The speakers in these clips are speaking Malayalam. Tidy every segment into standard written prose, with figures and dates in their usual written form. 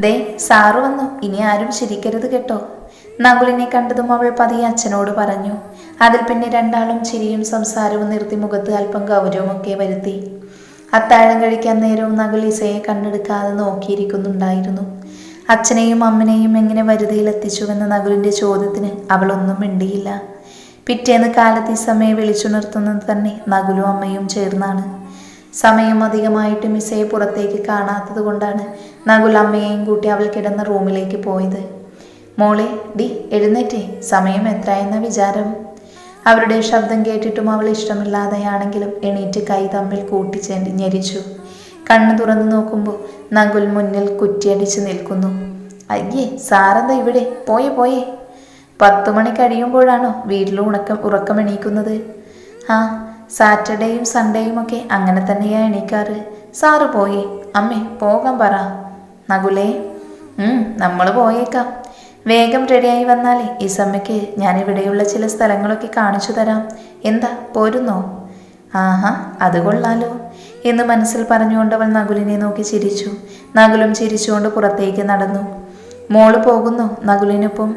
ദേ സാറ് വന്നു, ഇനി ആരും ചിരിക്കരുത് കേട്ടോ. നകുലിനെ കണ്ടതും അവൾ പതിയെ അച്ഛനോട് പറഞ്ഞു. അതിൽ പിന്നെ രണ്ടാളും ചിരിയും സംസാരവും നിർത്തി മുഖത്ത് അല്പം ഗൗരവമൊക്കെ വരുത്തി. അത്താഴം കഴിക്കാൻ നേരവും നകുൽ ഇസയെ കണ്ണെടുക്കാതെ നോക്കിയിരിക്കുന്നുണ്ടായിരുന്നു. അച്ഛനെയും അമ്മനെയും എങ്ങനെ വരുതിയിലെത്തിച്ചുവെന്ന നകുലിന്റെ ചോദ്യത്തിന് അവളൊന്നും മിണ്ടിയില്ല. പിറ്റേന്ന് കാലത്ത് ഇസമ്മയെ വിളിച്ചുണർത്തുന്നത് തന്നെ നകുലും അമ്മയും ചേർന്നാണ്. സമയം അധികമായിട്ട് ഇസയെ പുറത്തേക്ക് കാണാത്തത് കൊണ്ടാണ് നകുൽ അമ്മയെയും കൂട്ടി അവൾ കിടന്ന റൂമിലേക്ക് പോയത്. മോളെ, ഡി എഴുന്നേറ്റേ, സമയം എത്രയെന്ന വിചാരം? അവരുടെ ശബ്ദം കേട്ടിട്ടും അവൾ ഇഷ്ടമില്ലാതെയാണെങ്കിലും എണീറ്റ് കൈ തമ്മിൽ ഞെരിച്ചു. കണ്ണു തുറന്നു നോക്കുമ്പോൾ നകുൽ മുന്നിൽ കുറ്റിയടിച്ച് നിൽക്കുന്നു. അയ്യേ, സാറെന്താ ഇവിടെ? പോയേ 10 മണി കഴിയുമ്പോഴാണോ വീട്ടിൽ ഉറക്കമെണീക്കുന്നത്? ആ, സാറ്റർഡേയും സൺഡേയും ഒക്കെ അങ്ങനെ തന്നെയാ എണീക്കാറ്. സാറ് പോയേ? അമ്മേ പോകാൻ പറ. നകുലേ, നമ്മൾ പോയേക്കാം. വേഗം റെഡിയായി വന്നാലേ ഈ സമയക്ക് ഞാനിവിടെയുള്ള ചില സ്ഥലങ്ങളൊക്കെ കാണിച്ചു തരാം. എന്താ, പോരുന്നോ? ആഹാ, അത് കൊള്ളാലോ എന്ന് മനസ്സിൽ പറഞ്ഞുകൊണ്ട് അവൾ നകുലിനെ നോക്കി ചിരിച്ചു. നകുലും ചിരിച്ചുകൊണ്ട് പുറത്തേക്ക് നടന്നു. മോള് പോകുന്നു നകുലിനൊപ്പം?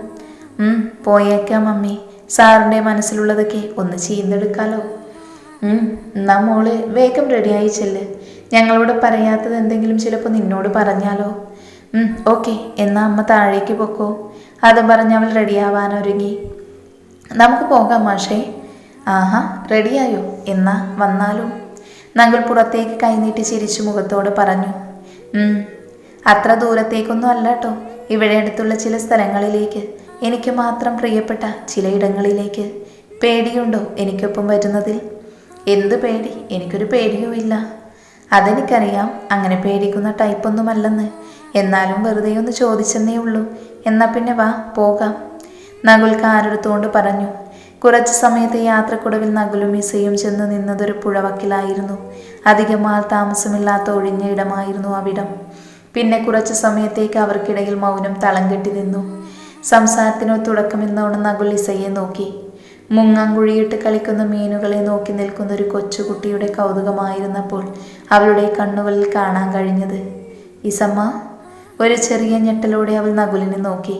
പോയേക്കാം മമ്മി. സാറിൻ്റെ മനസ്സിലുള്ളതൊക്കെ ഒന്ന് ചീന്തെടുക്കാലോ. എന്നാ മോള് വേഗം റെഡിയായി ചെല്ല്. ഞങ്ങളോട് പറയാത്തത് എന്തെങ്കിലും ചിലപ്പോൾ നിന്നോട് പറഞ്ഞാലോ. ഓക്കെ, എന്നാ അമ്മ താഴേക്ക് പൊക്കോ. അതും പറഞ്ഞ് അവൾ റെഡിയാവാനൊരുങ്ങി. നമുക്ക് പോകാം മാഷേ. ആഹാ, റെഡിയായോ? എന്നാ വന്നാലും. നകുൽ പുറത്തേക്ക് കൈനീട്ടി ചിരിച്ചു മുഖത്തോട് പറഞ്ഞു. അത്ര ദൂരത്തേക്കൊന്നും അല്ല കേട്ടോ, ഇവിടെ അടുത്തുള്ള ചില സ്ഥലങ്ങളിലേക്ക്, എനിക്ക് മാത്രം പ്രിയപ്പെട്ട ചിലയിടങ്ങളിലേക്ക്. പേടിയുണ്ടോ എനിക്കൊപ്പം വരുന്നതിൽ? എന്ത് പേടി? എനിക്കൊരു പേടിയുമില്ല. അതെനിക്കറിയാം, അങ്ങനെ പേടിക്കുന്ന ടൈപ്പൊന്നുമല്ലെന്ന്. എന്നാലും വെറുതെ ഒന്ന് ചോദിച്ചെന്നേ ഉള്ളൂ. എന്നാൽ പിന്നെ വാ, പോകാം. നകുൽ കാരെടുത്തുകൊണ്ട് പറഞ്ഞു. കുറച്ച് സമയത്തെ യാത്രക്കുടവിൽ നകുലും ഇസയും ചെന്ന് നിന്നതൊരു പുഴവക്കിലായിരുന്നു. അധികം ആൾ താമസമില്ലാത്ത ഒഴിഞ്ഞ ഇടമായിരുന്നു അവിടം. പിന്നെ കുറച്ച് സമയത്തേക്ക് അവർക്കിടയിൽ മൗനം തളം കെട്ടി നിന്നു. സംസാരത്തിനോ തുടക്കമെന്നോണം നകുൽ ഇസയെ നോക്കി. മുങ്ങാങ്കുഴിയിട്ട് കളിക്കുന്ന മീനുകളെ നോക്കി നിൽക്കുന്ന ഒരു കൊച്ചുകുട്ടിയുടെ കൗതുകമായിരുന്നപ്പോൾ അവളുടെ കണ്ണുകളിൽ കാണാൻ കഴിഞ്ഞത്. ഇസമ്മ? ഒരു ചെറിയ ഞെട്ടലോടെ അവൾ നകുലിനെ നോക്കി.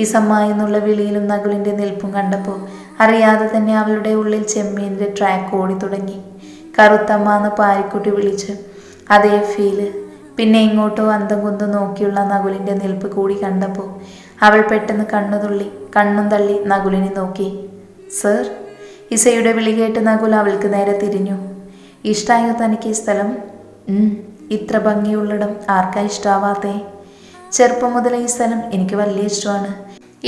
ഇസമ്മ എന്നുള്ള വിളിയിലും നകുലിൻ്റെ നിൽപ്പും കണ്ടപ്പോൾ അറിയാതെ തന്നെ അവളുടെ ഉള്ളിൽ ചെമ്മീൻ്റെ ട്രാക്ക് ഓടി തുടങ്ങി. കറുത്തമ്മ എന്ന് പാരിക്കുട്ടി വിളിച്ച് അതേ ഫീല്. പിന്നെ ഇങ്ങോട്ടോ അന്തം കുന്തം നോക്കിയുള്ള നകുലിൻ്റെ നിൽപ്പ് കൂടി കണ്ടപ്പോൾ അവൾ പെട്ടെന്ന് കണ്ണും തള്ളി നകുലിനെ നോക്കി. സർ? ഇസയുടെ വിളി കേട്ട് നകുൽ അവൾക്ക് നേരെ തിരിഞ്ഞു. ഇഷ്ടായോ തനിക്ക് ഈ സ്ഥലം? ഇത്ര ഭംഗിയുള്ളിടം ആർക്കാ ഇഷ്ടാവാത്തേ? ചെറുപ്പം മുതലേ ഈ സ്ഥലം എനിക്ക് വലിയ ഇഷ്ടമാണ്.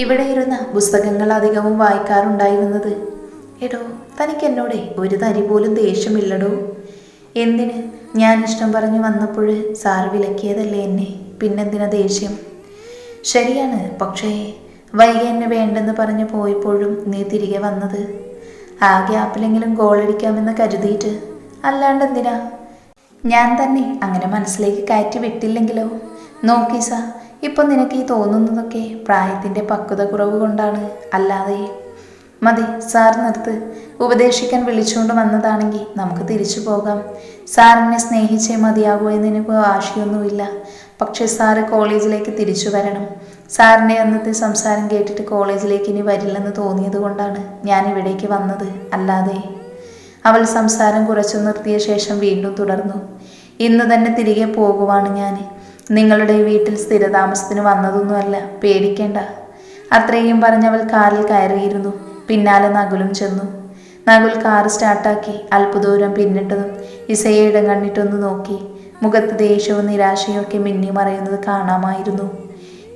ഇവിടെ ഇരുന്ന പുസ്തകങ്ങൾ അധികവും വായിക്കാറുണ്ടായിരുന്നത്. എടോ, തനിക്ക് എന്നോടെ ഒരു തരി പോലും ദേഷ്യമില്ലടോ. എന്തിന്? ഞാൻ ഇഷ്ടം പറഞ്ഞു വന്നപ്പോൾ സാർ വിലക്കിയതല്ലേ എന്നെ, പിന്നെന്തിനാ ദേഷ്യം? ശരിയാണ്, പക്ഷേ വൈകി എന്നെ വേണ്ടെന്ന് പറഞ്ഞു പോയപ്പോഴും നീ തിരികെ വന്നത് ആ ഗ്യാപ്പിലെങ്കിലും ഗോളടിക്കാമെന്ന് കരുതിയിട്ട്. അല്ലാണ്ട് എന്തിനാ? ഞാൻ തന്നെ അങ്ങനെ മനസ്സിലേക്ക് കയറ്റി വിട്ടില്ലെങ്കിലോ? നോക്കീസ, ഇപ്പം നിനക്ക് ഈ തോന്നുന്നതൊക്കെ പ്രായത്തിൻ്റെ പക്വത കുറവ് കൊണ്ടാണ്, അല്ലാതെ. മതി, സാർ നിർത്ത്. ഉപദേശിക്കാൻ വിളിച്ചുകൊണ്ട് വന്നതാണെങ്കിൽ നമുക്ക് തിരിച്ചു പോകാം. സാറിനെ സ്നേഹിച്ചേ മതിയാകൂ എന്നെനിക്ക് വാശിയൊന്നുമില്ല. പക്ഷേ സാറ് കോളേജിലേക്ക് തിരിച്ചു വരണം. സാറിൻ്റെ അന്നത്തെ സംസാരം കേട്ടിട്ട് കോളേജിലേക്ക് ഇനി വരില്ലെന്ന് തോന്നിയത് കൊണ്ടാണ് ഞാൻ ഇവിടേക്ക് വന്നത്, അല്ലാതെ. അവൾ സംസാരം കുറച്ചു നിർത്തിയ ശേഷം വീണ്ടും തുടർന്നു. ഇന്ന് തന്നെ തിരികെ പോകുവാണ് ഞാൻ. നിങ്ങളുടെ വീട്ടിൽ സ്ഥിരതാമസത്തിന് വന്നതൊന്നുമല്ല, പേടിക്കേണ്ട. അത്രയും പറഞ്ഞവൾ കാറിൽ കയറിയിരുന്നു. പിന്നാലെ നകുലും ചെന്നു. നകുൽ കാർ സ്റ്റാർട്ടാക്കി അല്പദൂരം പിന്നിട്ടതും ഇസയെ ഇടം കണ്ടിട്ടൊന്ന് നോക്കി. മുഖത്ത് ദേഷ്യവും നിരാശയും ഒക്കെ മിന്നി മറയുന്നത് കാണാമായിരുന്നു.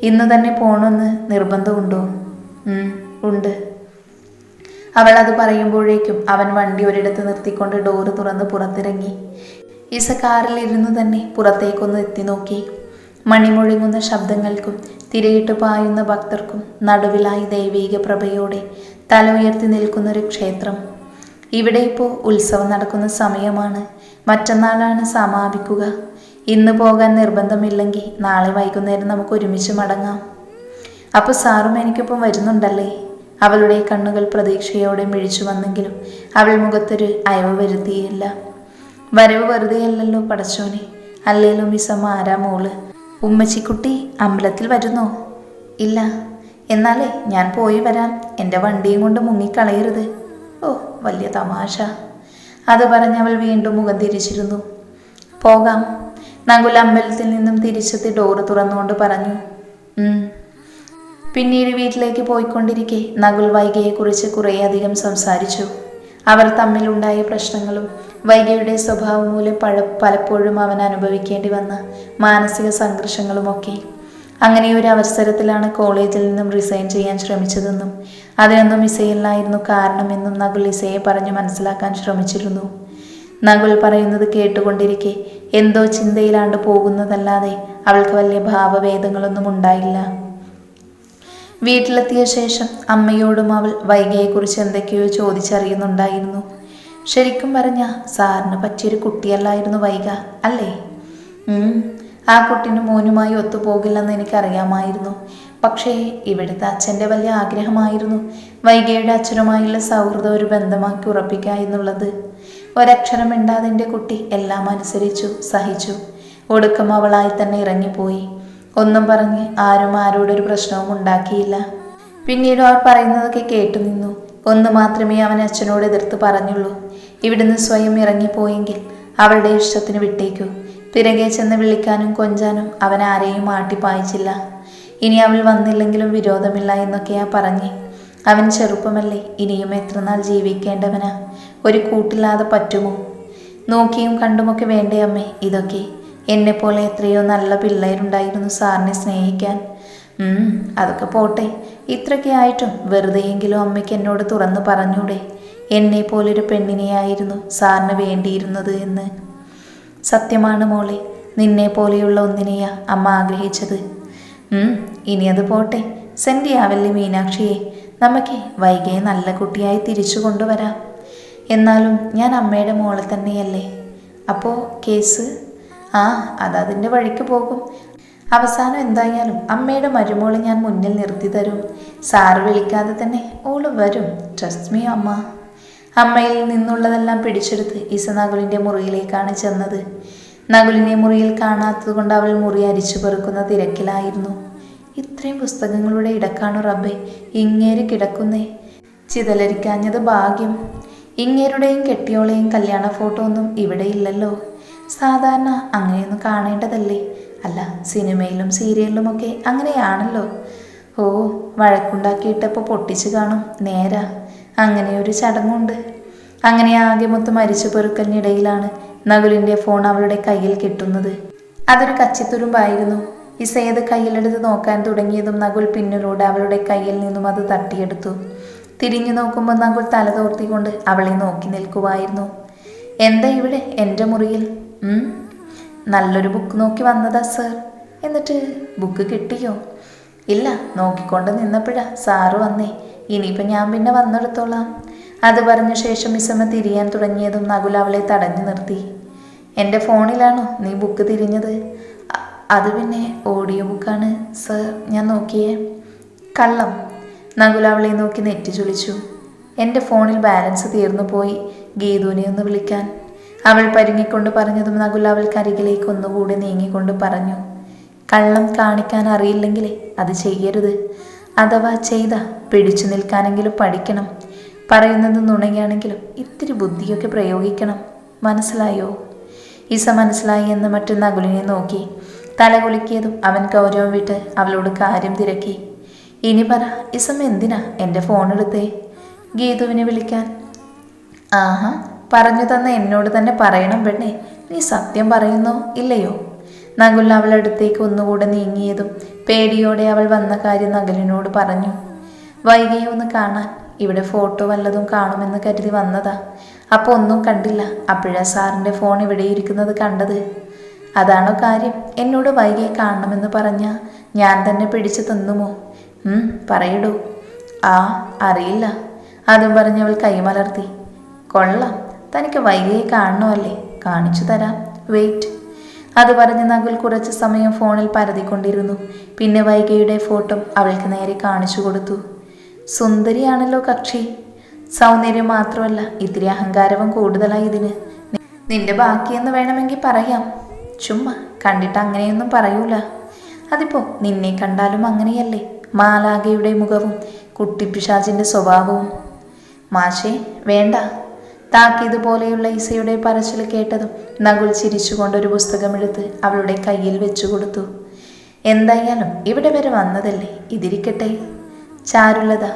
ഇന്ന് തന്നെ പോണമെന്ന് നിർബന്ധമുണ്ടോ? ഉണ്ട്. അവൾ അത് പറയുമ്പോഴേക്കും അവൻ വണ്ടി ഒരിടത്ത് നിർത്തിക്കൊണ്ട് ഡോറ് തുറന്ന് പുറത്തിറങ്ങി. ഇസ കാറിൽ ഇരുന്നു തന്നെ പുറത്തേക്കൊന്ന് എത്തി നോക്കി. മണിമുഴങ്ങുന്ന ശബ്ദങ്ങൾക്കും തിരയിട്ട് പായുന്ന ഭക്തർക്കും നടുവിലായി ദൈവീക പ്രഭയോടെ തല ഉയർത്തി നിൽക്കുന്നൊരു ക്ഷേത്രം. ഇവിടെ ഇപ്പോൾ ഉത്സവം നടക്കുന്ന സമയമാണ്. മറ്റന്നാളാണ് സമാപിക്കുക. ഇന്ന് പോകാൻ നിർബന്ധമില്ലെങ്കിൽ നാളെ വൈകുന്നേരം നമുക്ക് ഒരുമിച്ച് മടങ്ങാം. അപ്പോൾ സാറും എനിക്കൊപ്പം വരുന്നുണ്ടല്ലേ? അവളുടെ കണ്ണുകൾ പ്രതീക്ഷയോടെ മിഴിച്ചു വന്നെങ്കിലും അവൾ മുഖത്തൊരു അയവ് വരുത്തിയില്ല. വരവ് വെറുതെയല്ലല്ലോ പടച്ചോനെ. അല്ലേലും ഇസമ്മ ആരാ മോള്? ഉമ്മച്ചിക്കുട്ടി അമ്പലത്തിൽ വരുന്നോ? ഇല്ല. എന്നാലേ ഞാൻ പോയി വരാം. എൻ്റെ വണ്ടിയും കൊണ്ട് മുങ്ങിക്കളയരുത്. ഓ, വലിയ തമാശ. അത് പറഞ്ഞവൾ വീണ്ടും മുഖം തിരിച്ചിരുന്നു. പോകാം. നകുൽ അമ്പലത്തിൽ നിന്നും തിരിച്ചെത്തി ഡോറ് തുറന്നുകൊണ്ട് പറഞ്ഞു. പിന്നീട് വീട്ടിലേക്ക് പോയിക്കൊണ്ടിരിക്കെ നകുൽ വൈഗയെക്കുറിച്ച് കുറേയധികം സംസാരിച്ചു. അവർ തമ്മിലുണ്ടായ പ്രശ്നങ്ങളും വൈഗയുടെ സ്വഭാവം മൂലം പലപ്പോഴും അവൻ അനുഭവിക്കേണ്ടി വന്ന മാനസിക സംഘർഷങ്ങളുമൊക്കെ. അങ്ങനെ ഒരു അവസരത്തിലാണ് കോളേജിൽ നിന്നും റിസൈൻ ചെയ്യാൻ ശ്രമിച്ചതെന്നും അതിനൊന്നും ഇസയല്ലായിരുന്നു കാരണമെന്നും നകുൽ ഇസയെ പറഞ്ഞു മനസ്സിലാക്കാൻ ശ്രമിച്ചിരുന്നു. നകുൽ പറയുന്നത് കേട്ടുകൊണ്ടിരിക്കെ എന്തോ ചിന്തയിലാണ്ട് പോകുന്നതല്ലാതെ അവൾക്ക് വലിയ ഭാവഭേദങ്ങളൊന്നും ഉണ്ടായില്ല. വീട്ടിലെത്തിയ ശേഷം അമ്മയോടും അവൾ വൈഗയെക്കുറിച്ച് എന്തൊക്കെയോ ചോദിച്ചറിയുന്നുണ്ടായിരുന്നു. ശരിക്കും പറഞ്ഞ സാറിന് പറ്റിയൊരു കുട്ടിയല്ലായിരുന്നു വൈഗ, അല്ലേ? ആ കുട്ടിന് മോനുമായി ഒത്തുപോകില്ലെന്ന് എനിക്കറിയാമായിരുന്നു. പക്ഷേ ഇവിടുത്തെ അച്ഛൻ്റെ വലിയ ആഗ്രഹമായിരുന്നു വൈഗയുടെ അച്ഛനുമായുള്ള സൗഹൃദം ഒരു ബന്ധമാക്കി ഉറപ്പിക്കുക എന്നുള്ളത്. ഒരക്ഷരം മിണ്ടാതെ എൻ്റെ കുട്ടി എല്ലാം അനുസരിച്ചു, സഹിച്ചു. ഒടുക്കം അവളായി തന്നെ ഇറങ്ങിപ്പോയി. ഒന്നും പറഞ്ഞ് ആരും ആരോടൊരു പ്രശ്നവും ഉണ്ടാക്കിയില്ല. പിന്നീട് അവർ പറയുന്നതൊക്കെ കേട്ടു നിന്നു. ഒന്ന് മാത്രമേ അവൻ അച്ഛനോട് എതിർത്ത് പറഞ്ഞുള്ളൂ. ഇവിടുന്ന് സ്വയം ഇറങ്ങിപ്പോയെങ്കിൽ അവളുടെ ഇഷ്ടത്തിന് വിട്ടേക്കൂ. പിറകെ ചെന്ന് വിളിക്കാനും കൊഞ്ചാനും അവൻ ആരെയും ആട്ടിപ്പായിച്ചില്ല. ഇനി അവൾ വന്നില്ലെങ്കിലും വിരോധമില്ല എന്നൊക്കെയാ പറഞ്ഞ്. അവൻ ചെറുപ്പമല്ലേ, ഇനിയും എത്ര നാൾ ജീവിക്കേണ്ടവനാ? ഒരു കൂട്ടില്ലാതെ പറ്റുമോ? നോക്കിയും കണ്ടുമൊക്കെ വേണ്ടേ അമ്മേ ഇതൊക്കെ? എന്നെപ്പോലെ എത്രയോ നല്ല പിള്ളേരുണ്ടായിരുന്നു സാറിനെ സ്നേഹിക്കാൻ. അതൊക്കെ പോട്ടെ. ഇത്രയൊക്കെ ആയിട്ടും വെറുതെയെങ്കിലും അമ്മയ്ക്ക് എന്നോട് തുറന്നു പറഞ്ഞൂടെ എന്നെ പോലൊരു പെണ്ണിനെയായിരുന്നു സാറിന് വേണ്ടിയിരുന്നത് എന്ന്? സത്യമാണ് മോളെ, നിന്നെ പോലെയുള്ള ഒന്നിനെയാ അമ്മ ആഗ്രഹിച്ചത്. ഇനി അത് പോട്ടെ. സെൻഡിയാവല്ലേ മീനാക്ഷിയെ, നമുക്ക് വൈകിയെ നല്ല കുട്ടിയായി തിരിച്ചു കൊണ്ടുവരാം. എന്നാലും ഞാൻ അമ്മയുടെ മോളെ തന്നെയല്ലേ. അപ്പോൾ കേസ് അതതിൻ്റെ വഴിക്ക് പോകും. അവസാനം എന്തായാലും അമ്മയുടെ മരുമോളെ ഞാൻ മുന്നിൽ നിർത്തി തരും. സാറ് വിളിക്കാതെ തന്നെ ഓള് വരും. ട്രസ്റ്റ് മീ അമ്മ. അമ്മയിൽ നിന്നുള്ളതെല്ലാം പിടിച്ചെടുത്ത് ഇസ നകുലിൻ്റെ മുറിയിലേക്കാണ് ചെന്നത്. നകുലിനെ മുറിയിൽ കാണാത്തത് കൊണ്ട് അവൾ മുറി അരിച്ചു പെറുക്കുന്ന തിരക്കിലായിരുന്നു. ഇത്രയും പുസ്തകങ്ങളുടെ ഇടക്കാണു റബ്ബേ ഇങ്ങേര് കിടക്കുന്നേ. ചിതലരിക്കാഞ്ഞത് ഭാഗ്യം. ഇങ്ങേരുടെയും കെട്ടിയോളെയും കല്യാണ ഫോട്ടോ ഒന്നും ഇവിടെ ഇല്ലല്ലോ. സാധാരണ അങ്ങനെയൊന്നും കാണേണ്ടതല്ലേ? അല്ല, സിനിമയിലും സീരിയലിലുമൊക്കെ അങ്ങനെയാണല്ലോ. ഓ, വഴക്കുണ്ടാക്കിയിട്ടപ്പോൾ പൊട്ടിച്ചു കാണും. നേരാ, അങ്ങനെയൊരു ചടങ്ങുണ്ട്. അങ്ങനെ ആകെ മൊത്തം മരിച്ചു പെറുക്കലിനിടയിലാണ് നകുലിൻ്റെ ഫോൺ അവളുടെ കയ്യിൽ കിട്ടുന്നത്. അതൊരു കച്ചിത്തുരുമ്പായിരുന്നു. ഇസയത് കയ്യിലെടുത്ത് നോക്കാൻ തുടങ്ങിയതും നകുൽ പിന്നിലൂടെ അവളുടെ കയ്യിൽ നിന്നും അത് തട്ടിയെടുത്തു. തിരിഞ്ഞു നോക്കുമ്പോൾ നകുൽ തല തോർത്തിക്കൊണ്ട് അവളെ നോക്കി നിൽക്കുമായിരുന്നു. എന്താ ഇവിടെ എൻ്റെ മുറിയിൽ? നല്ലൊരു ബുക്ക് നോക്കി വന്നതാ സർ. എന്നിട്ട് ബുക്ക് കിട്ടിയോ? ഇല്ല, നോക്കിക്കൊണ്ട് നിന്നപ്പോഴാ സാറ് വന്നേ. ഇനിയിപ്പോൾ ഞാൻ പിന്നെ വന്നെടുത്തോളാം. അത് പറഞ്ഞ ശേഷം ഇസമ്മ തിരിയാൻ തുടങ്ങിയതും നകുൽ അവളെ തടഞ്ഞു നിർത്തി. എൻ്റെ ഫോണിലാണോ നീ ബുക്ക് തിരിഞ്ഞത്? അത് പിന്നെ ഓഡിയോ ബുക്കാണ് സർ, ഞാൻ നോക്കിയേ. കള്ളം. നകുൽ അവളെ നോക്കി നെറ്റി ചുളിച്ചു. എൻ്റെ ഫോണിൽ ബാലൻസ് തീർന്നു പോയി, ഗീതുവിനെ ഒന്ന് വിളിക്കാൻ. അവൾ പരുങ്ങിക്കൊണ്ട് പറഞ്ഞതും നകുൽ അവൾക്കരികിലേക്ക് ഒന്നുകൂടി നീങ്ങിക്കൊണ്ട് പറഞ്ഞു. കള്ളം കാണിക്കാൻ അറിയില്ലെങ്കിലേ അത് ചെയ്യരുത്. അഥവാ ചെയ്ത പിടിച്ചു നിൽക്കാനെങ്കിലും പഠിക്കണം. പറയുന്നത് നുണയാണെങ്കിലും ഇത്തിരി ബുദ്ധിയൊക്കെ പ്രയോഗിക്കണം. മനസ്സിലായോ? ഇസ മനസ്സിലായി എന്ന് മറ്റു നകുലിനെ നോക്കി. തല കുലുക്കിയതും അവൻ ഗൗരവം വിട്ട് അവളോട് കാര്യം തിരക്കി. ഇനി പറ, ഇസമ്മ എന്തിനാ എൻ്റെ ഫോണെടുത്തേ? ഗീതുവിനെ വിളിക്കാൻ. ആഹാ, പറഞ്ഞു തന്ന എന്നോട് തന്നെ പറയണം പെണ്ണേ. നീ സത്യം പറയുന്നോ ഇല്ലയോ? നകുൽ അവളടുത്തേക്ക് ഒന്നുകൂടെ നീങ്ങിയതും പേടിയോടെ അവൾ വന്ന കാര്യം നകുലിനോട് പറഞ്ഞു. വൈകിയെ ഒന്ന് കാണാൻ. ഇവിടെ ഫോട്ടോ വല്ലതും കാണുമെന്ന് കരുതി വന്നതാ. അപ്പോൾ ഒന്നും കണ്ടില്ല. അപ്പോഴാ സാറിൻ്റെ ഫോൺ ഇവിടെ ഇരിക്കുന്നത് കണ്ടത്. അതാണോ കാര്യം? എന്നോട് വൈകിയെ കാണണമെന്ന് പറഞ്ഞാൽ ഞാൻ തന്നെ പിടിച്ചു തന്നുമോ? പറയടൂ. അറിയില്ല. അതും പറഞ്ഞവൾ കൈമലർത്തി. കൊള്ളാം, തനിക്ക് വൈകിയെ കാണണമല്ലേ? കാണിച്ചു തരാം, വെയിറ്റ്. അത് പറഞ്ഞ് നകുൽ കുറച്ച് സമയം ഫോണിൽ പരതിക്കൊണ്ടിരുന്നു. പിന്നെ വൈകിയുടെ ഫോട്ടോ അവൾക്ക് നേരെ കാണിച്ചു കൊടുത്തു. സുന്ദരിയാണല്ലോ കക്ഷി. സൗന്ദര്യം മാത്രമല്ല, ഇത്തിരി അഹങ്കാരവും കൂടുതലായി ഇതിന്. നിന്റെ ബാക്കിയെന്ന് വേണമെങ്കിൽ പറയാം. ചുമ്മാ കണ്ടിട്ട് അങ്ങനെയൊന്നും പറയൂല. അതിപ്പോ നിന്നെ കണ്ടാലും അങ്ങനെയല്ലേ, മാലാഖയുടെ മുഖവും കുട്ടിപ്പിശാചിന്റെ സ്വഭാവവും. മാഷേ വേണ്ട. താക്കീത് പോലെയുള്ള ഈസയുടെ പറച്ചിൽ കേട്ടതും നകുൽ ചിരിച്ചുകൊണ്ടൊരു പുസ്തകമെടുത്ത് അവളുടെ കയ്യിൽ വെച്ചു കൊടുത്തു. എന്തായാലും ഇവിടെ വരെ വന്നതല്ലേ, ഇതിരിക്കട്ടെ. ചാരുലത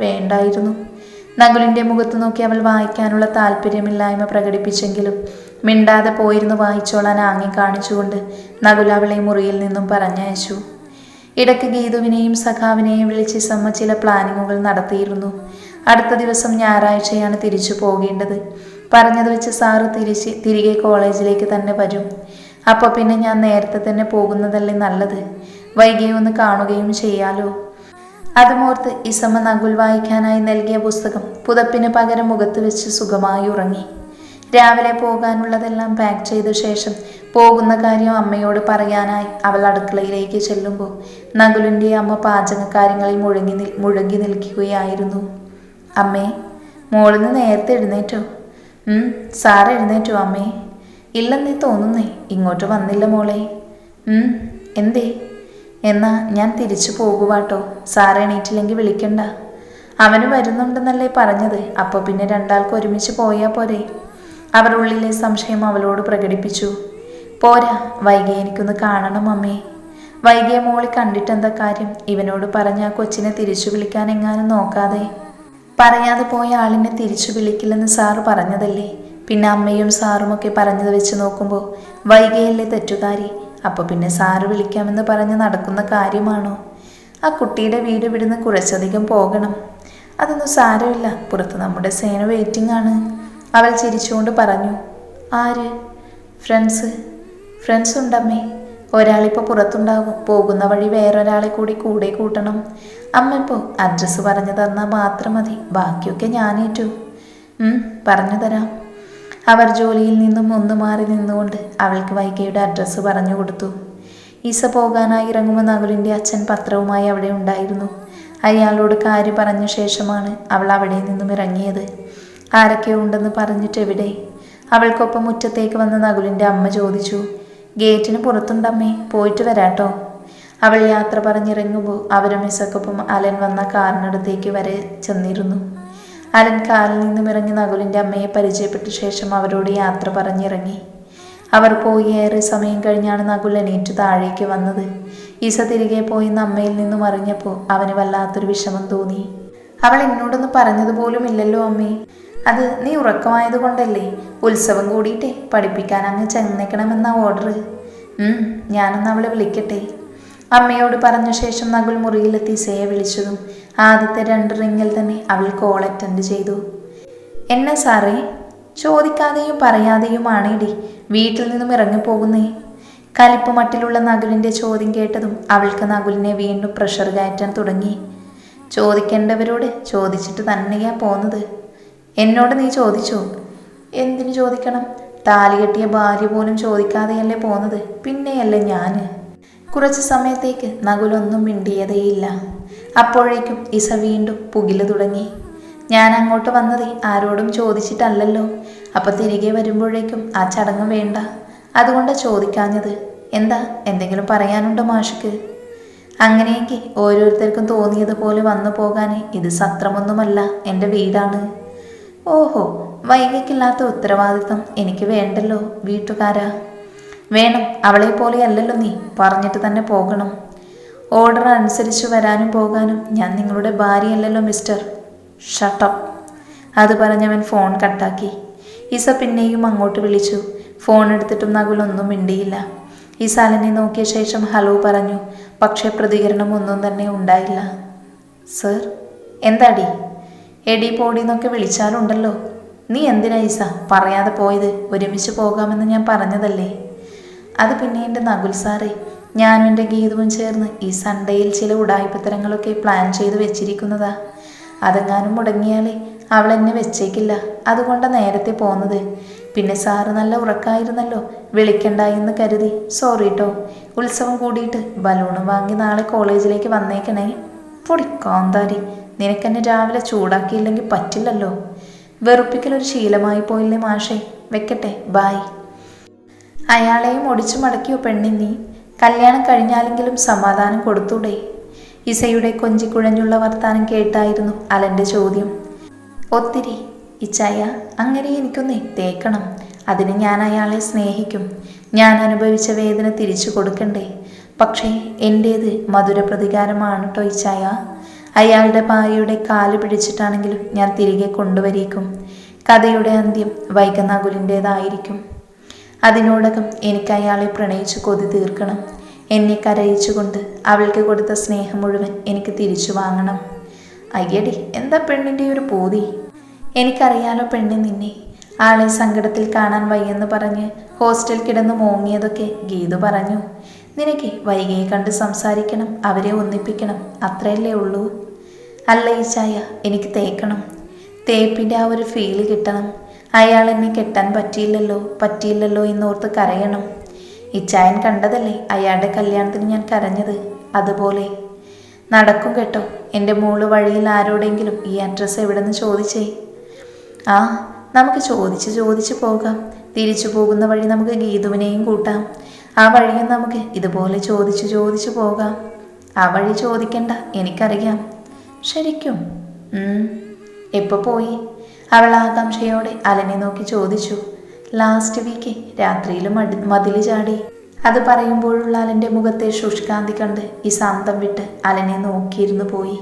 വേണ്ടായിരുന്നു. നകുലിന്റെ മുഖത്ത് നോക്കി അവൾ വായിക്കാനുള്ള താല്പര്യമില്ലായ്മ പ്രകടിപ്പിച്ചെങ്കിലും മിണ്ടാതെ പോയിരുന്നു വായിച്ചോളാൻ ആംഗ്യം കാണിച്ചുകൊണ്ട് നകുൽ അവളെ മുറിയിൽ നിന്നും പറഞ്ഞയച്ചു. ഇടയ്ക്ക് ഗീതുവിനെയും സഖാവിനെയും വിളിച്ച് സമ്മ ചില പ്ലാനിങ്ങുകൾ നടത്തിയിരുന്നു. അടുത്ത ദിവസം ഞായറാഴ്ചയാണ് തിരിച്ചു പോകേണ്ടത്. പറഞ്ഞത് വെച്ച് സാറ് തിരികെ കോളേജിലേക്ക് തന്നെ വരും. അപ്പോൾ പിന്നെ ഞാൻ നേരത്തെ തന്നെ പോകുന്നതല്ലേ നല്ലത്, വൈകിയെ ഒന്ന് കാണുകയും ചെയ്യാലോ. അതുമോർത്ത് ഇസമ്മ നകുൽ വായിക്കാനായി നൽകിയ പുസ്തകം പുതപ്പിന് പകരം മുഖത്ത് വെച്ച് സുഖമായി ഉറങ്ങി. രാവിലെ പോകാനുള്ളതെല്ലാം പാക്ക് ചെയ്ത ശേഷം പോകുന്ന കാര്യം അമ്മയോട് പറയാനായി അവൾ അടുക്കളയിലേക്ക് ചെല്ലുമ്പോൾ നകുലിൻ്റെ അമ്മ പാചകക്കാര്യങ്ങളിൽ മുഴുകി നിൽക്കുകയായിരുന്നു. അമ്മേ, മോളിന്ന് നേരത്തെ എഴുന്നേറ്റോ? സാറ് എഴുന്നേറ്റോ അമ്മേ? ഇല്ലെന്നേ തോന്നുന്നേ, ഇങ്ങോട്ട് വന്നില്ല മോളെ. എന്തേ? എന്നാ ഞാൻ തിരിച്ചു പോകുവാട്ടോ, സാറ് എണീറ്റില്ലെങ്കിൽ വിളിക്കണ്ട. അവന് വരുന്നുണ്ടെന്നല്ലേ പറഞ്ഞത്, അപ്പോൾ പിന്നെ രണ്ടാൾക്ക് ഒരുമിച്ച് പോയാൽ പോരെ? അവർ ഉള്ളിലെ സംശയം അവളോട് പ്രകടിപ്പിച്ചു. പോരാ, വൈകിയെ എനിക്കൊന്ന് കാണണം അമ്മേ. വൈകിയെ മോളി കണ്ടിട്ടെന്താ കാര്യം? ഇവനോട് പറഞ്ഞ ആ കൊച്ചിനെ തിരിച്ചു വിളിക്കാൻ എങ്ങാനും നോക്കാതെ. പറയാതെ പോയ ആളിനെ തിരിച്ചു വിളിക്കില്ലെന്ന് സാറ് പറഞ്ഞതല്ലേ, പിന്നെ അമ്മയും സാറുമൊക്കെ പറഞ്ഞത് വെച്ച് നോക്കുമ്പോൾ വൈകിയല്ലേ തെറ്റുകാരി. അപ്പോൾ പിന്നെ സാറ് വിളിക്കാമെന്ന് പറഞ്ഞ് നടക്കുന്ന കാര്യമാണോ? ആ കുട്ടിയുടെ വീട് ഇവിടുന്ന് കുറച്ചധികം പോകണം. അതൊന്നും സാരമില്ല, പുറത്ത് നമ്മുടെ സേന വെയിറ്റിംഗ് ആണ്. അവൾ ചിരിച്ചുകൊണ്ട് പറഞ്ഞു. ആര്? ഫ്രണ്ട്സ് ഉണ്ടമ്മേ. ഒരാളിപ്പോൾ പുറത്തുണ്ടാകും, പോകുന്ന വഴി വേറൊരാളെ കൂടെ കൂട്ടണം. അമ്മ ഇപ്പോൾ അഡ്രസ്സ് പറഞ്ഞു തന്നാൽ മാത്രം മതി, ബാക്കിയൊക്കെ ഞാനേറ്റു. പറഞ്ഞു തരാം. അവർ ജോലിയിൽ നിന്നും ഒന്ന് മാറി നിന്നുകൊണ്ട് അവൾക്ക് വൈകിയുടെ അഡ്രസ്സ് പറഞ്ഞു കൊടുത്തു. ഈസ പോകാനായി ഇറങ്ങുമ്പോൾ നകുലിൻ്റെ അച്ഛൻ പത്രവുമായി അവിടെ ഉണ്ടായിരുന്നു. അയാളോട് കാര്യം പറഞ്ഞ ശേഷമാണ് അവൾ അവിടെ നിന്നും ഇറങ്ങിയത്. ആരൊക്കെയോ ഉണ്ടെന്ന് പറഞ്ഞിട്ട് എവിടെ? അവൾക്കൊപ്പം മുറ്റത്തേക്ക് വന്ന നകുലിൻ്റെ അമ്മ ചോദിച്ചു. ഗേറ്റിന് പുറത്തുണ്ടമ്മേ, പോയിട്ട് വരാട്ടോ. അവൾ യാത്ര പറഞ്ഞിറങ്ങുമ്പോൾ അവരും മിസ്സക്കൊപ്പം അലൻ വന്ന കാറിനടുത്തേക്ക് വരെ ചെന്നിരുന്നു. അലൻ കാറിൽ നിന്നും ഇറങ്ങി നകുലിൻ്റെ അമ്മയെ പരിചയപ്പെട്ട ശേഷം അവരോട് യാത്ര പറഞ്ഞിറങ്ങി. അവർ പോയി ഏറെ സമയം കഴിഞ്ഞാണ് നകുൽ എണീറ്റ് താഴേക്ക് വന്നത്. ഈസ തിരികെ പോയി അമ്മയിൽ നിന്നും അറിഞ്ഞപ്പോൾ അവന് വല്ലാത്തൊരു വിഷമം തോന്നി. അവൾ എന്നോടൊന്ന് പറഞ്ഞതുപോലും ഇല്ലല്ലോ അമ്മേ. അത് നീ ഉറക്കമായത് കൊണ്ടല്ലേ, ഉത്സവം കൂടിയിട്ടേ പഠിപ്പിക്കാൻ അങ്ങ് ചെന്നേക്കണമെന്ന ഓർഡർ. ഞാനൊന്ന് അവളെ വിളിക്കട്ടെ. അമ്മയോട് പറഞ്ഞ ശേഷം നകുൽ മുറിയിലെത്തി ഇസയെ വിളിച്ചതും ആദ്യത്തെ 2 റിങ്ങിൽ തന്നെ അവൾ കോൾ അറ്റൻഡ് ചെയ്തു. എന്നാ സാറേ? ചോദിക്കാതെയും പറയാതെയുമാണേടി വീട്ടിൽ നിന്നും ഇറങ്ങിപ്പോകുന്നേ. കലിപ്പ് മട്ടിലുള്ള നകുലിൻ്റെ ചോദ്യം കേട്ടതും അവൾക്ക് നകുലിനെ വീണ്ടും പ്രഷർ കയറ്റാൻ തുടങ്ങി. ചോദിക്കേണ്ടവരോട് ചോദിച്ചിട്ട് തന്നെയാ പോന്നത്. എന്നോട് നീ ചോദിച്ചോ? എന്തിനു ചോദിക്കണം? താലി കെട്ടിയ ഭാര്യ പോലും ചോദിക്കാതെയല്ലേ പോന്നത്, പിന്നെയല്ലേ ഞാൻ. കുറച്ച് സമയത്തേക്ക് നകുലൊന്നും മിണ്ടിയതേയില്ല. അപ്പോഴേക്കും ഇസ വീണ്ടും പുകില് തുടങ്ങി. ഞാൻ അങ്ങോട്ട് വന്നത് ആരോടും ചോദിച്ചിട്ടല്ലല്ലോ, അപ്പം തിരികെ വരുമ്പോഴേക്കും ആ ചടങ്ങ് വേണ്ട, അതുകൊണ്ട് ചോദിക്കാഞ്ഞത്. എന്താ, എന്തെങ്കിലും പറയാനുണ്ടോ മാഷക്ക്? അങ്ങനെയെങ്കിൽ ഓരോരുത്തർക്കും തോന്നിയതുപോലെ വന്നു പോകാൻ ഇത് സത്രമൊന്നുമല്ല, എൻ്റെ വീടാണ്. ഓഹോ, വൈകിക്കില്ലാത്ത ഉത്തരവാദിത്വം എനിക്ക് വേണ്ടല്ലോ വീട്ടുകാരാ. വേണം, അവളെ പോലെയല്ലല്ലോ നീ, പറഞ്ഞിട്ട് തന്നെ പോകണം. ഓർഡർ അനുസരിച്ച് വരാനും പോകാനും ഞാൻ നിങ്ങളുടെ ഭാര്യയല്ലല്ലോ മിസ്റ്റർ. ഷട്ടപ്പ്. അത് പറഞ്ഞവൻ ഫോൺ കട്ടാക്കി. ഇസ പിന്നെയും അങ്ങോട്ട് വിളിച്ചു. ഫോൺ എടുത്തിട്ടും നകുലൊന്നും മിണ്ടിയില്ല. ഇസ അലനെ നോക്കിയ ശേഷം ഹലോ പറഞ്ഞു. പക്ഷേ പ്രതികരണം ഒന്നും തന്നെ ഉണ്ടായില്ല. സർ? എന്താടി? എടി പോടിന്നൊക്കെ വിളിച്ചാലുണ്ടല്ലോ. നീ എന്തിനാ ഇസ പറയാതെ പോയത്? ഒരുമിച്ച് പോകാമെന്ന് ഞാൻ പറഞ്ഞതല്ലേ. അത് പിന്നെ എൻ്റെ നകുൽ സാറേ, ഞാനും എൻ്റെ ഗീതവും ചേർന്ന് ഈ സൺഡേയിൽ ചില ഉടായ്പത്തരങ്ങളൊക്കെ പ്ലാൻ ചെയ്ത് വെച്ചിരിക്കുന്നതാ. അതെങ്ങാനും മുടങ്ങിയാലേ അവൾ എന്നെ വെച്ചേക്കില്ല, അതുകൊണ്ടാണ് നേരത്തെ പോകുന്നത്. പിന്നെ സാറ് നല്ല ഉറക്കായിരുന്നല്ലോ, വിളിക്കണ്ടായെന്ന് കരുതി. സോറി കേട്ടോ. ഉത്സവം കൂടിയിട്ട് ബലൂണും വാങ്ങി നാളെ കോളേജിലേക്ക് വന്നേക്കണേ. പൊടി കാന്താരി, നിനക്കെന്നെ രാവിലെ ചൂടാക്കിയില്ലെങ്കിൽ പറ്റില്ലല്ലോ. വെറുപ്പിക്കലൊരു ശീലമായി പോയില്ലേ മാഷേ. വെക്കട്ടെ, ബായ്. അയാളെയും ഒടിച്ചു മടക്കിയോ പെണ്ണിന്നീ? കല്യാണം കഴിഞ്ഞാലെങ്കിലും സമാധാനം കൊടുത്തൂടെ? ഇസയുടെ കൊഞ്ചിക്കുഴഞ്ഞുള്ള വർത്താനം കേട്ടായിരുന്നു അലൻ്റെ ചോദ്യം. ഒത്തിരി. ഇച്ചായ, അങ്ങനെ എനിക്കൊന്ന് തേക്കണം. അതിന് ഞാൻ അയാളെ സ്നേഹിക്കും. ഞാൻ അനുഭവിച്ച വേദന തിരിച്ചു കൊടുക്കണ്ടേ? പക്ഷേ എൻ്റേത് മധുര പ്രതികാരമാണ് ട്ടോ ഇച്ചായ. അയാളുടെ ഭാര്യയുടെ കാല് പിടിച്ചിട്ടാണെങ്കിലും ഞാൻ തിരികെ കൊണ്ടുവരിക്കും. കഥയുടെ അന്ത്യം വൈകനാകുലിൻ്റേതായിരിക്കും. അതിനോടകം എനിക്ക് അയാളെ പ്രണയിച്ച് കൊതി തീർക്കണം. എന്നെ കരയിച്ചുകൊണ്ട് അവൾക്ക് കൊടുത്ത സ്നേഹം മുഴുവൻ എനിക്ക് തിരിച്ചു വാങ്ങണം. അയ്യടി, എന്താ പെണ്ണിൻ്റെ ഒരു പൂതി? എനിക്കറിയാലോ പെണ്ണെ നിന്നെ. ആളെ സങ്കടത്തിൽ കാണാൻ വയ്യെന്ന് പറഞ്ഞ് ഹോസ്റ്റൽ കിടന്ന് മോങ്ങിയതൊക്കെ ഗീതു പറഞ്ഞു. നിനക്ക് വൈകിയെ കണ്ട് സംസാരിക്കണം, അവരെ ഒന്നിപ്പിക്കണം, അത്രയല്ലേ ഉള്ളൂ. അല്ല ഈച്ചായ, എനിക്ക് തേക്കണം. തേപ്പിൻ്റെ ആ ഒരു ഫീല് കിട്ടണം. അയാൾ എന്നെ കെട്ടാൻ പറ്റിയില്ലല്ലോ എന്നോർത്ത് കരയണം. ഇച്ചായൻ കണ്ടതല്ലേ അയാളുടെ കല്യാണത്തിന് ഞാൻ കരഞ്ഞത്? അതുപോലെ നടക്കും കേട്ടോ. എൻ്റെ മോള് വഴിയിൽ ആരോടെങ്കിലും ഈ അഡ്രസ്സ് എവിടെന്ന് ചോദിച്ചേ? ആ, നമുക്ക് ചോദിച്ച് പോകാം. തിരിച്ചു പോകുന്ന വഴി നമുക്ക് ഗീതുവിനെയും കൂട്ടാം. ആ വഴിയും നമുക്ക് ഇതുപോലെ ചോദിച്ചു പോകാം. ആ വഴി ചോദിക്കണ്ട, എനിക്കറിയാം. ശരിക്കും? എപ്പോൾ പോയി? അവൾ ആകാംക്ഷയോടെ അലനെ നോക്കി ചോദിച്ചു. ലാസ്റ്റ് വീക്ക് രാത്രിയിൽ മതിൽ ചാടി. അത് പറയുമ്പോഴുള്ള അലൻ്റെ മുഖത്തെ ശുഷ്കാന്തി കണ്ട് ഈ ശാന്തം വിട്ട് അലനെ നോക്കിയിരുന്നു പോയി.